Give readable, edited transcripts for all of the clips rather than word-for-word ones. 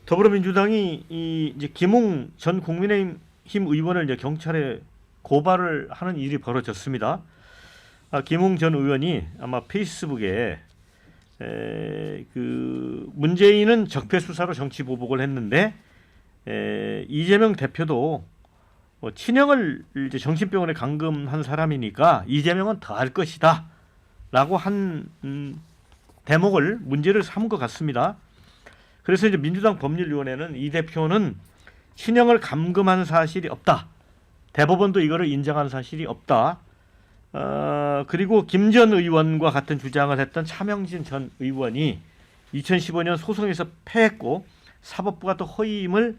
더불어민주당이 이제 김웅 전 국민의힘 의원을 이제 경찰에 고발을 하는 일이 벌어졌습니다. 김웅 전 의원이 아마 페이스북에 그 문재인은 적폐 수사로 정치 보복을 했는데 이재명 대표도 친형을 이제 정신병원에 감금한 사람이니까 이재명은 더 할 것이다라고 한 대목을 문제를 삼은 것 같습니다. 그래서 이제 민주당 법률위원회는 이 대표는 친형을 감금한 사실이 없다. 대법원도 이거를 인정한 사실이 없다. 그리고 김 전 의원과 같은 주장을 했던 차명진 전 의원이 2015년 소송에서 패했고 사법부가 또 허위임을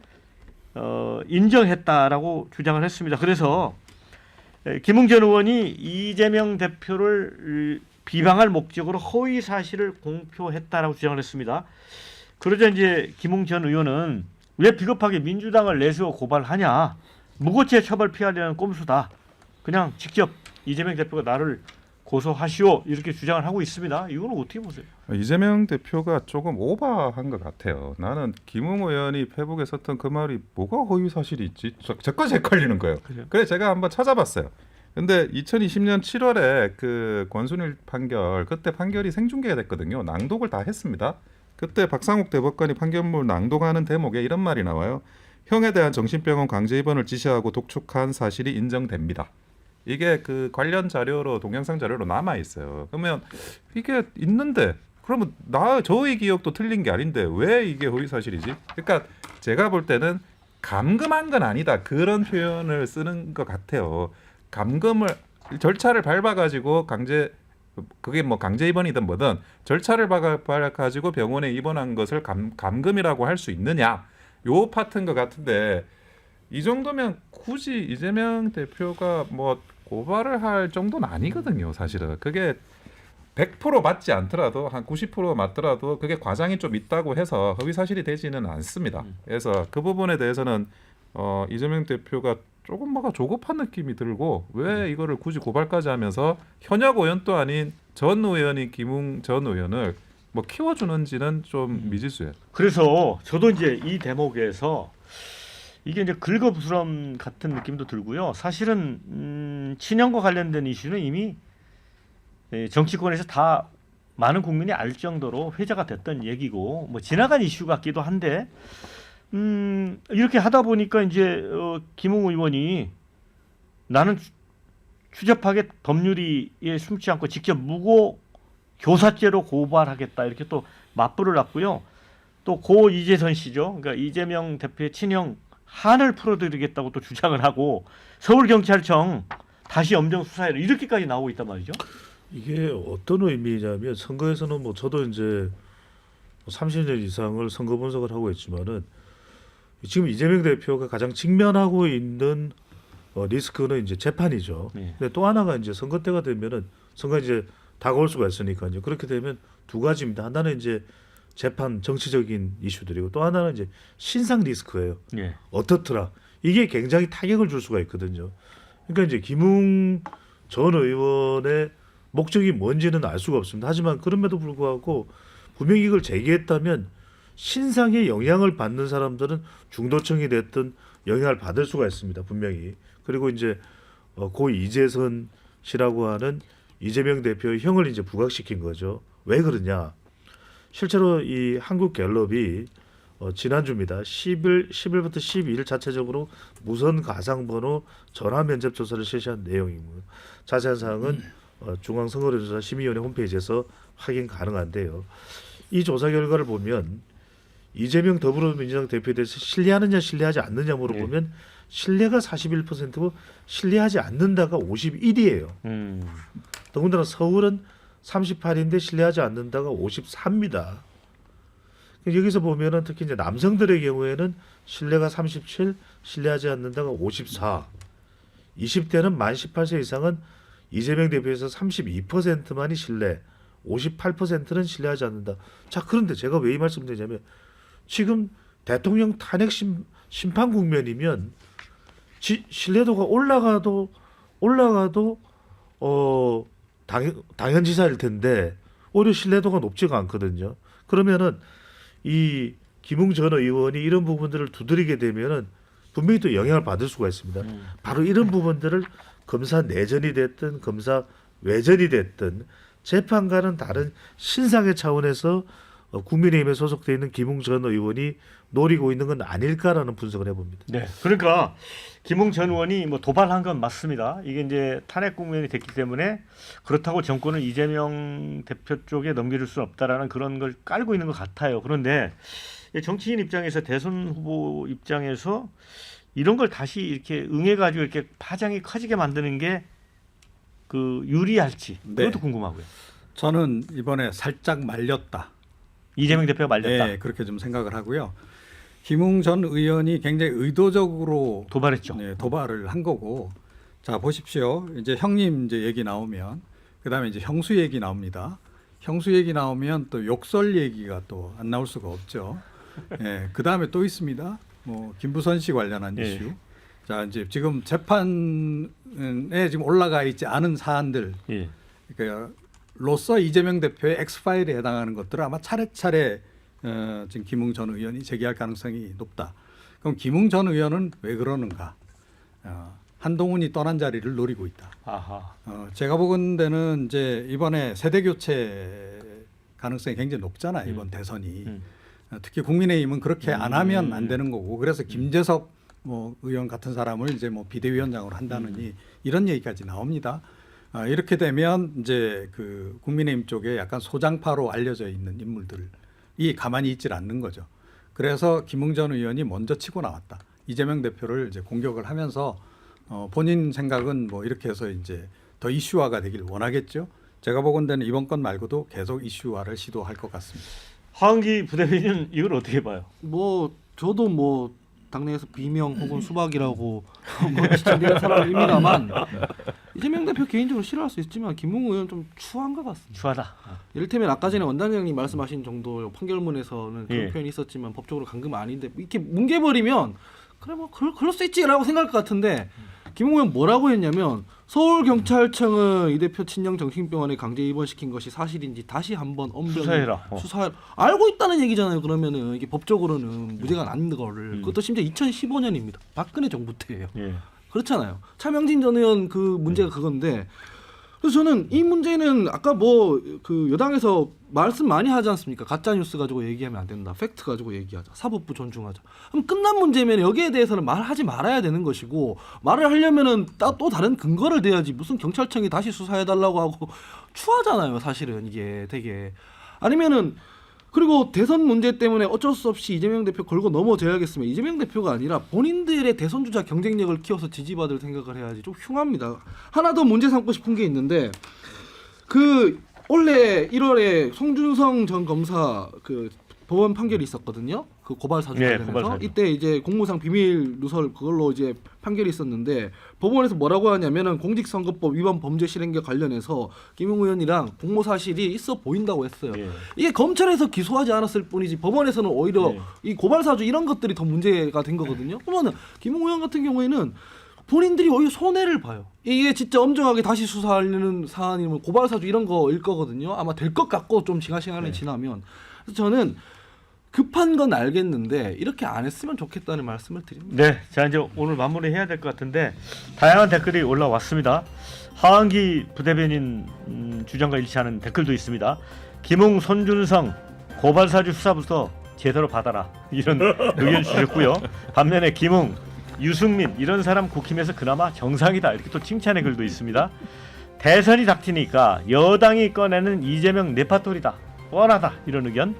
인정했다라고 주장을 했습니다. 그래서 김웅 전 의원이 이재명 대표를 비방할 목적으로 허위 사실을 공표했다라고 주장을 했습니다. 그러자 이제 김웅 전 의원은 왜 비겁하게 민주당을 내세워 고발하냐? 무고죄 처벌 피하려는 꼼수다. 그냥 직접 이재명 대표가 나를 고소하시오 이렇게 주장을 하고 있습니다. 이거는 어떻게 보세요? 이재명 대표가 조금 오버한 것 같아요. 나는 김웅 의원이 페북에 썼던 그 말이 뭐가 허위 사실이 있지? 저까지 헷갈리는 거예요. 그래 제가 한번 찾아봤어요. 근데 2020년 7월에 그 권순일 판결 그때 판결이 생중계가 됐거든요. 낭독을 다 했습니다. 그때 박상욱 대법관이 판결문 낭독하는 대목에 이런 말이 나와요. 형에 대한 정신병원 강제 입원을 지시하고 독촉한 사실이 인정됩니다. 이게 그 관련 자료로 동영상 자료로 남아 있어요. 그러면 이게 있는데 그러면 저의 기억도 틀린 게 아닌데 왜 이게 허위 사실이지? 그러니까 제가 볼 때는 감금한 건 아니다 그런 표현을 쓰는 것 같아요. 감금을 절차를 밟아가지고 그게 뭐 강제 입원이든 뭐든 절차를 밟아가지고 병원에 입원한 것을 감금이라고 할 수 있느냐? 요 파트인 것 같은데 이 정도면 굳이 이재명 대표가 뭐 고발을 할 정도는 아니거든요. 사실은 그게 100% 맞지 않더라도 한 90% 맞더라도 그게 과장이 좀 있다고 해서 허위 사실이 되지는 않습니다. 그래서 그 부분에 대해서는 이재명 대표가 조금 뭔가 조급한 느낌이 들고 왜 이거를 굳이 고발까지 하면서 현역 의원도 아닌 전 의원인 김웅 전 의원을 뭐 키워주는지는 좀 미지수예요. 그래서 저도 이제 이 대목에서 이게 이제 긁어부스럼 같은 느낌도 들고요. 사실은 친형과 관련된 이슈는 이미 정치권에서 다 많은 국민이 알 정도로 회자가 됐던 얘기고 뭐 지나간 이슈 같기도 한데 이렇게 하다 보니까 이제 김웅 의원이 나는 추접하게 법률위에 숨지 않고 직접 무고 교사죄로 고발하겠다 이렇게 또 맞불을 놨고요. 또 고 이재선 씨죠. 그러니까 이재명 대표의 친형 한을 풀어드리겠다고 또 주장을 하고 서울경찰청 다시 엄정 수사해라 이렇게까지 나오고 있단 말이죠. 이게 어떤 의미냐면 선거에서는 뭐 저도 이제 30년 이상을 선거 분석을 하고 있지만은 지금 이재명 대표가 가장 직면하고 있는 리스크는 이제 재판이죠. 네. 근데 또 하나가 이제 선거 때가 되면은 선거 이제 다가올 수가 있으니까요. 그렇게 되면 두 가지입니다. 하나는 이제 재판 정치적인 이슈들이고 또 하나는 이제 신상 리스크예요. 네. 어떻더라. 이게 굉장히 타격을 줄 수가 있거든요. 그러니까 이제 김웅 전 의원의 목적이 뭔지는 알 수가 없습니다. 하지만 그럼에도 불구하고 분명히 이걸 제기했다면 신상에 영향을 받는 사람들은 중도층이 됐든 영향을 받을 수가 있습니다. 분명히. 그리고 이제 고 이재선 씨라고 하는 이재명 대표의 형을 이제 부각시킨 거죠. 왜 그러냐? 실제로 이 한국갤럽이 지난주입니다. 10일부터 12일 자체적으로 무선 가상번호 전화 면접 조사를 실시한 내용이고요. 자세한 사항은 중앙선거조사 심의위원회 홈페이지에서 확인 가능한데요. 이 조사 결과를 보면 이재명 더불어민주당 대표에 대해서 신뢰하느냐 신뢰하지 않느냐 물어보면 신뢰가 41%고 신뢰하지 않는다가 51이에요. 더군다나 서울은 38인데 신뢰하지 않는다가 54입니다. 여기서 보면은 특히 이제 남성들의 경우에는 신뢰가 37, 신뢰하지 않는다가 54. 20대는 만 18세 이상은 이재명 대표에서 32%만이 신뢰, 58%는 신뢰하지 않는다. 자, 그런데 제가 왜 이 말씀드리냐면 지금 대통령 탄핵 심판 국면이면 신뢰도가 올라가도 당연지사일 텐데 오히려 신뢰도가 높지가 않거든요. 그러면은 이 김웅 전 의원이 이런 부분들을 두드리게 되면은 분명히 또 영향을 받을 수가 있습니다. 바로 이런 부분들을 검사 내전이 됐든 검사 외전이 됐든 재판과는 다른 신상의 차원에서 국민의힘에 소속돼 있는 김웅 전 의원이 노리고 있는 건 아닐까라는 분석을 해봅니다. 네, 그러니까 김웅 전 의원이 뭐 도발한 건 맞습니다. 이게 이제 탄핵 국면이 됐기 때문에 그렇다고 정권을 이재명 대표 쪽에 넘겨줄 수는 없다라는 그런 걸 깔고 있는 것 같아요. 그런데 정치인 입장에서 대선 후보 입장에서 이런 걸 다시 이렇게 응해가지고 이렇게 파장이 커지게 만드는 게 그 유리할지 그것도 네. 궁금하고요. 저는 이번에 살짝 말렸다. 이재명 대표가 말렸다. 네, 그렇게 좀 생각을 하고요. 김웅 전 의원이 굉장히 의도적으로 도발했죠. 네, 도발을 한 거고. 자 보십시오. 이제 형님 이제 얘기 나오면 그다음에 이제 형수 얘기 나옵니다. 형수 얘기 나오면 또 욕설 얘기가 또 안 나올 수가 없죠. 예, 그다음에 또 있습니다. 뭐 김부선 씨 관련한 예. 이슈. 자 이제 지금 재판에 지금 올라가 있지 않은 사안들. 예. 그러니까 로서 이재명 대표의 엑스파일에 해당하는 것들을 아마 차례차례 지금 김웅 전 의원이 제기할 가능성이 높다. 그럼 김웅 전 의원은 왜 그러는가? 한동훈이 떠난 자리를 노리고 있다. 아하. 제가 보건대는 이제 이번에 세대 교체 가능성이 굉장히 높잖아요. 이번 대선이. 특히 국민의힘은 그렇게 안 하면 안 되는 거고 그래서 김재섭 뭐 의원 같은 사람을 이제 뭐 비대위원장으로 한다느니 이런 얘기까지 나옵니다. 이렇게 되면 이제 그 국민의힘 쪽에 약간 소장파로 알려져 있는 인물들이 가만히 있질 않는 거죠. 그래서 김웅 전 의원이 먼저 치고 나왔다. 이재명 대표를 이제 공격을 하면서 본인 생각은 뭐 이렇게 해서 이제 더 이슈화가 되길 원하겠죠. 제가 보건대는 이번 건 말고도 계속 이슈화를 시도할 것 같습니다. 하은기 부대변인은 이걸 어떻게 봐요? 뭐 저도 뭐 당내에서 비명 혹은 수박이라고 뭐 지칭되는 사람입니다만 이재명 대표 개인적으로 싫어할 수 있지만 김웅 의원 좀 추한 것 같습니다. 추하다. 이를테면 아까 전에 원장님 말씀하신 정도 판결문에서는 그런 예. 표현이 있었지만 법적으로 감금 아닌데 이렇게 뭉개버리면 그래 뭐 그럴 수 있지라고 생각할 것 같은데 김웅 의원 뭐라고 했냐면 서울경찰청은 이 대표 친형 정신병원에 강제 입원시킨 것이 사실인지 다시 한번 엄정히 수사해라. 수사 알고 있다는 얘기잖아요. 그러면은 이게 법적으로는 무죄가 난 거를 그것도 심지어 2015년입니다. 박근혜 정부 때예요. 예. 그렇잖아요. 차명진 전 의원 그 문제가 그건데 그래서 저는 이 문제는 아까 뭐 그 여당에서 말씀 많이 하지 않습니까? 가짜 뉴스 가지고 얘기하면 안 된다. 팩트 가지고 얘기하자. 사법부 존중하자. 그럼 끝난 문제면 여기에 대해서는 말하지 말아야 되는 것이고 말을 하려면은 또 다른 근거를 대야지. 무슨 경찰청이 다시 수사해 달라고 하고 추하잖아요. 사실은 이게 되게 아니면은 그리고 대선 문제 때문에 어쩔 수 없이 이재명 대표 걸고 넘어져야겠으면 이재명 대표가 아니라 본인들의 대선 주자 경쟁력을 키워서 지지받을 생각을 해야지. 좀 흉합니다. 하나 더 문제 삼고 싶은 게 있는데 그 올해 1월에 송준성 전 검사 그 법원 판결이 있었거든요. 그 고발 사주 네, 관련해서 고발 사주. 이때 이제 공무상 비밀 누설 그걸로 이제 판결이 있었는데 법원에서 뭐라고 하냐면은 공직선거법 위반 범죄 실행과 관련해서 김웅 의원이랑 공모 사실이 있어 보인다고 했어요. 예. 이게 검찰에서 기소하지 않았을 뿐이지 법원에서는 오히려 네. 이 고발 사주 이런 것들이 더 문제가 된 거거든요. 그러면은 김웅 의원 같은 경우에는 본인들이 오히려 손해를 봐요. 이게 진짜 엄정하게 다시 수사하려는 사안이면 고발 사주 이런 거일 거거든요. 아마 될 것 같고 좀 시간이 지나면. 그래서 저는 급한 건 알겠는데 이렇게 안 했으면 좋겠다는 말씀을 드립니다. 네, 자 이제 오늘 마무리 해야 될 것 같은데 다양한 댓글이 올라왔습니다. 하은기 부대변인 주장과 일치하는 댓글도 있습니다. 김웅 손준성 고발사주 수사부터 제대로 받아라 이런 의견 주셨고요. 반면에 김웅 유승민 이런 사람 국힘에서 그나마 정상이다 이렇게 또 칭찬의 글도 있습니다. 대선이 닥치니까 여당이 꺼내는 이재명 네파토리다 뻔하다 이런 의견.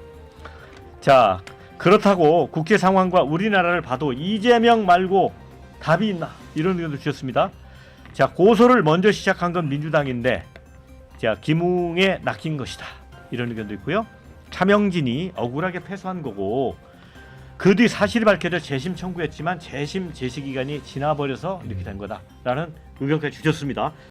자 그렇다고 국회 상황과 우리나라를 봐도 이재명 말고 답이 있나 이런 의견도 주셨습니다. 자 고소를 먼저 시작한 건 민주당인데 자 김웅에 낚인 것이다 이런 의견도 있고요. 차명진이 억울하게 패소한 거고 그 뒤 사실이 밝혀져 재심 청구했지만 재심 제시 기간이 지나버려서 이렇게 된 거다라는 의견까지 주셨습니다.